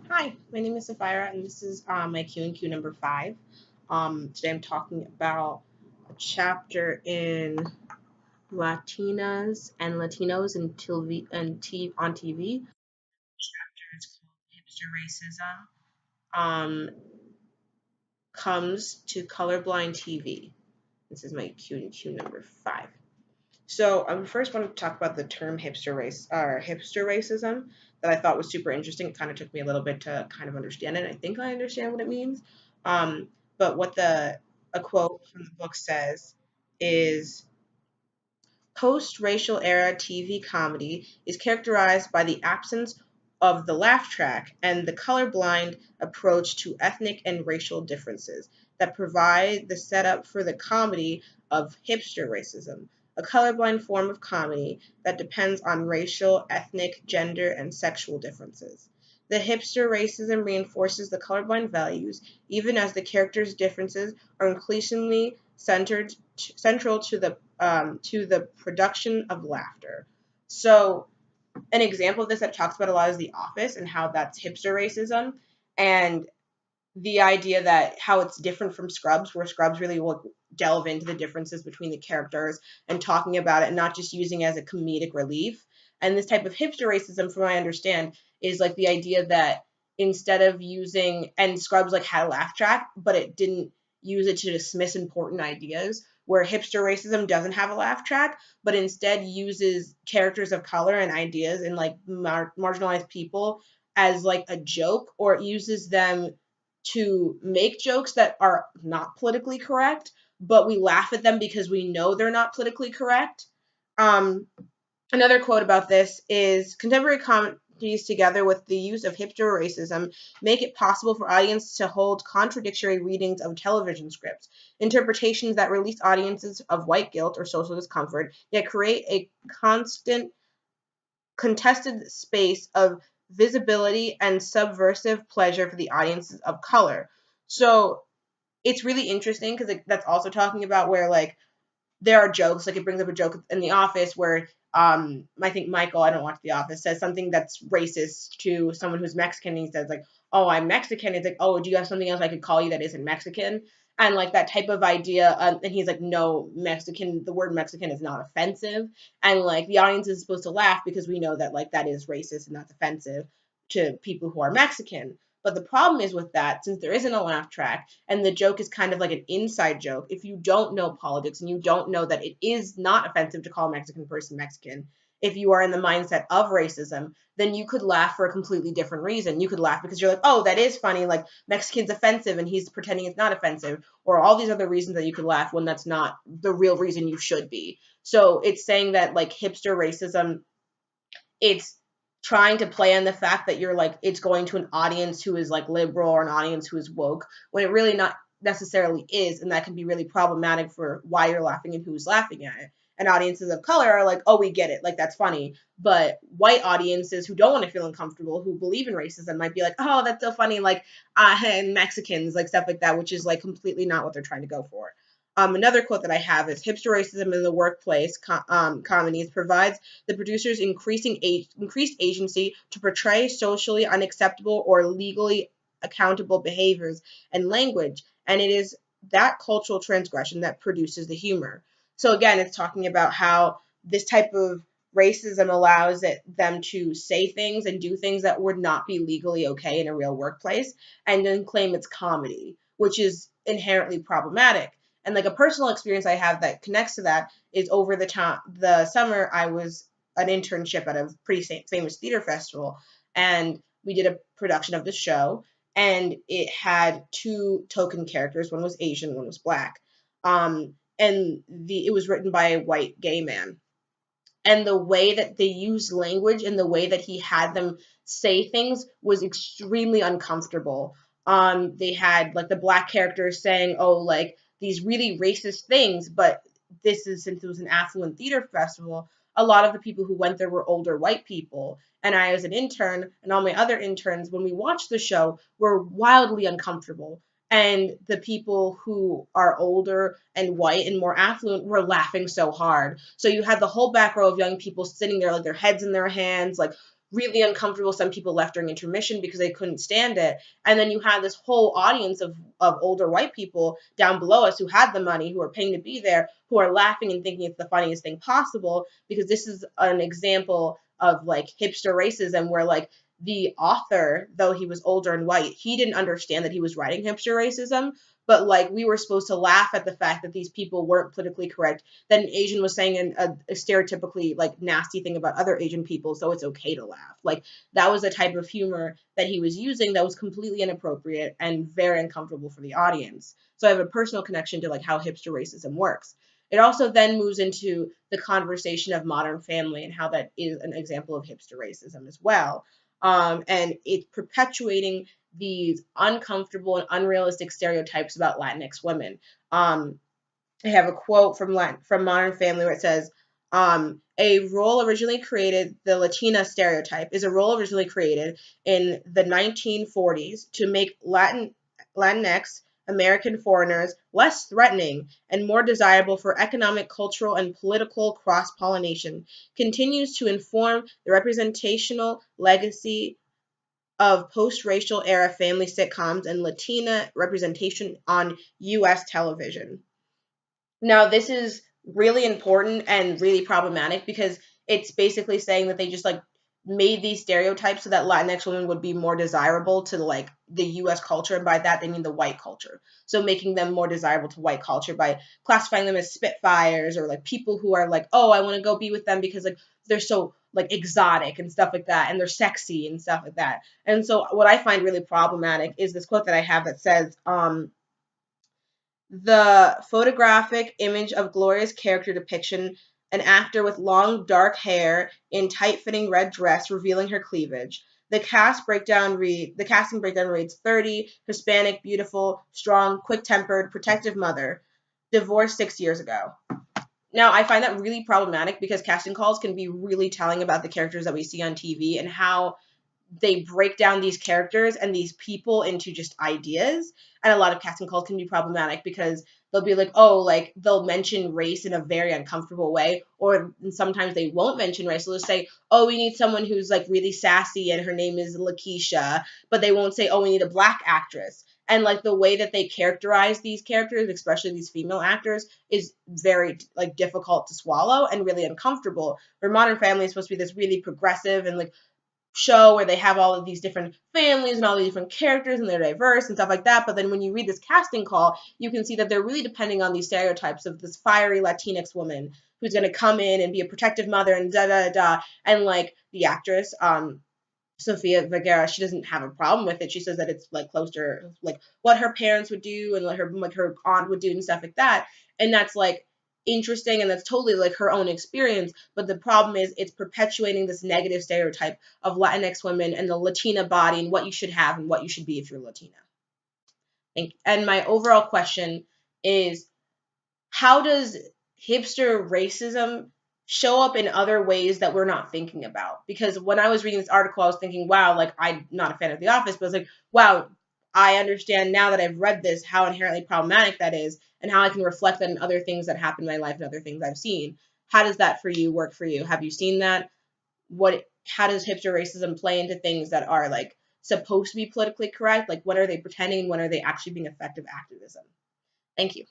Hi, my name is Sapphira, and this is my Q&Q number 5. Today I'm talking about a chapter in Latinas and Latinos in on TV. It's called Hipster Racism. Comes to colorblind TV. This is my Q&Q number 5. So I first want to talk about the term hipster racism that I thought was super interesting. It kind of took me a little bit to kind of understand it. I think I understand what it means. But what the a quote from the book says is post-racial era TV comedy is characterized by the absence of the laugh track and the colorblind approach to ethnic and racial differences that provide the setup for the comedy of hipster racism, a colorblind form of comedy that depends on racial, ethnic, gender, and sexual differences. The hipster racism reinforces the colorblind values, even as the characters' differences are increasingly central to the production of laughter. So, an example of this that talks about a lot is The Office and how that's hipster racism, and the idea that how it's different from Scrubs, where Scrubs really will delve into the differences between the characters and talking about it, and not just using it as a comedic relief. And this type of hipster racism, from what I understand, is like the idea that instead of using and Scrubs like had a laugh track, but it didn't use it to dismiss important ideas. Where hipster racism doesn't have a laugh track, but instead uses characters of color and ideas and like marginalized people as like a joke, or it uses them to make jokes that are not politically correct, but we laugh at them because we know they're not politically correct. Um, Another quote about this is contemporary comedies, together with the use of hipster racism, make it possible for audiences to hold contradictory readings of television scripts, interpretations that release audiences of white guilt or social discomfort, yet create a constant contested space of visibility and subversive pleasure for the audiences of color. So it's really interesting because that's also talking about where like there are jokes, like it brings up a joke in The Office where I think Michael, I don't watch The Office, says something that's racist to someone who's Mexican. And he says like, "Oh, I'm Mexican." It's like, "Oh, do you have something else I could call you that isn't Mexican?" And like that type of idea. And he's like, "No, Mexican. The word Mexican is not offensive." And like the audience is supposed to laugh because we know that like that is racist and that's offensive to people who are Mexican. But the problem is with that, since there isn't a laugh track and the joke is kind of like an inside joke, if you don't know politics and you don't know that it is not offensive to call a Mexican person Mexican, if you are in the mindset of racism, then you could laugh for a completely different reason. You could laugh because you're like, oh, that is funny. Like, Mexican's offensive and he's pretending it's not offensive, or all these other reasons that you could laugh when that's not the real reason you should be. So it's saying that, like, hipster racism, it's trying to play on the fact that you're like it's going to an audience who is like liberal or an audience who is woke when it really not necessarily is, and that can be really problematic for why you're laughing and who's laughing at it. And audiences of color are like, oh, we get it, like that's funny. But white audiences who don't want to feel uncomfortable, who believe in racism, might be like, oh, that's so funny, like and Mexicans, like stuff like that, which is like completely not what they're trying to go for. Another quote that I have is hipster racism in the workplace comedies provides the producers increased agency to portray socially unacceptable or legally accountable behaviors and language, and it is that cultural transgression that produces the humor. So again, it's talking about how this type of racism allows them to say things and do things that would not be legally okay in a real workplace, and then claim it's comedy, which is inherently problematic. And like a personal experience I have that connects to that is over the summer I was an internship at a pretty famous theater festival, and we did a production of the show, and it had two token characters. One was Asian, one was black. And it was written by a white gay man, and the way that they used language and the way that he had them say things was extremely uncomfortable. They had like the black characters saying, "Oh, like these really racist things," but this is since it was an affluent theater festival. A lot of the people who went there were older white people, and I, as an intern, and all my other interns, when we watched the show, were wildly uncomfortable, and the people who are older and white and more affluent were laughing so hard. So you had the whole back row of young people sitting there, like their heads in their hands, like really uncomfortable. Some people left during intermission because they couldn't stand it. And then you had this whole audience of older white people down below us who had the money, who are paying to be there, who are laughing and thinking it's the funniest thing possible, because this is an example of like hipster racism where like the author, though he was older and white, he didn't understand that he was writing hipster racism. But like we were supposed to laugh at the fact that these people weren't politically correct, that an Asian was saying a stereotypically like nasty thing about other Asian people, so it's okay to laugh. Like that was the type of humor that he was using that was completely inappropriate and very uncomfortable for the audience. So I have a personal connection to like how hipster racism works. It also then moves into the conversation of Modern Family and how that is an example of hipster racism as well. And it's perpetuating these uncomfortable and unrealistic stereotypes about Latinx women. I have a quote from Modern Family where it says, a role originally created, the Latina stereotype is a role originally created in the 1940s to make Latinx American foreigners less threatening and more desirable for economic, cultural, and political cross-pollination, continues to inform the representational legacy of post-racial era family sitcoms and Latina representation on U.S. television. Now, this is really important and really problematic because it's basically saying that they just like made these stereotypes so that Latinx women would be more desirable to like the US culture, and by that they mean the white culture. So making them more desirable to white culture by classifying them as spitfires or like people who are like, "Oh, I want to go be with them because like they're so like exotic and stuff like that and they're sexy and stuff like that." And so what I find really problematic is this quote that I have that says, the photographic image of Gloria's character depiction, an actor with long dark hair in tight-fitting red dress revealing her cleavage. The casting breakdown reads 30, Hispanic, beautiful, strong, quick-tempered, protective mother, divorced 6 years ago. Now, I find that really problematic because casting calls can be really telling about the characters that we see on TV and how they break down these characters and these people into just ideas. And a lot of casting calls can be problematic because they'll be like, oh, like they'll mention race in a very uncomfortable way, or sometimes they won't mention race. They'll just say, oh, we need someone who's like really sassy and her name is Lakeisha, but they won't say, oh, we need a black actress. And like the way that they characterize these characters, especially these female actors, is very like difficult to swallow and really uncomfortable. Where Modern Family is supposed to be this really progressive and like show where they have all of these different families and all these different characters and they're diverse and stuff like that. But then when you read this casting call, you can see that they're really depending on these stereotypes of this fiery Latinx woman who's going to come in and be a protective mother and da da da. And like the actress, Sofia Vergara, she doesn't have a problem with it. She says that it's like close to her, like what her parents would do and like her aunt would do and stuff like that. And that's like interesting and that's totally like her own experience. But the problem is it's perpetuating this negative stereotype of Latinx women and the Latina body and what you should have and what you should be if you're Latina. And my overall question is, how does hipster racism show up in other ways that we're not thinking about? Because when I was reading this article, I was thinking, wow, like I'm not a fan of The Office, but I was like, wow, I understand now that I've read this how inherently problematic that is and how I can reflect that in other things that happen in my life and other things I've seen. How does that for you work for you? Have you seen that? How does hipster racism play into things that are like supposed to be politically correct? Like when are they pretending and when are they actually being effective activism? Thank you.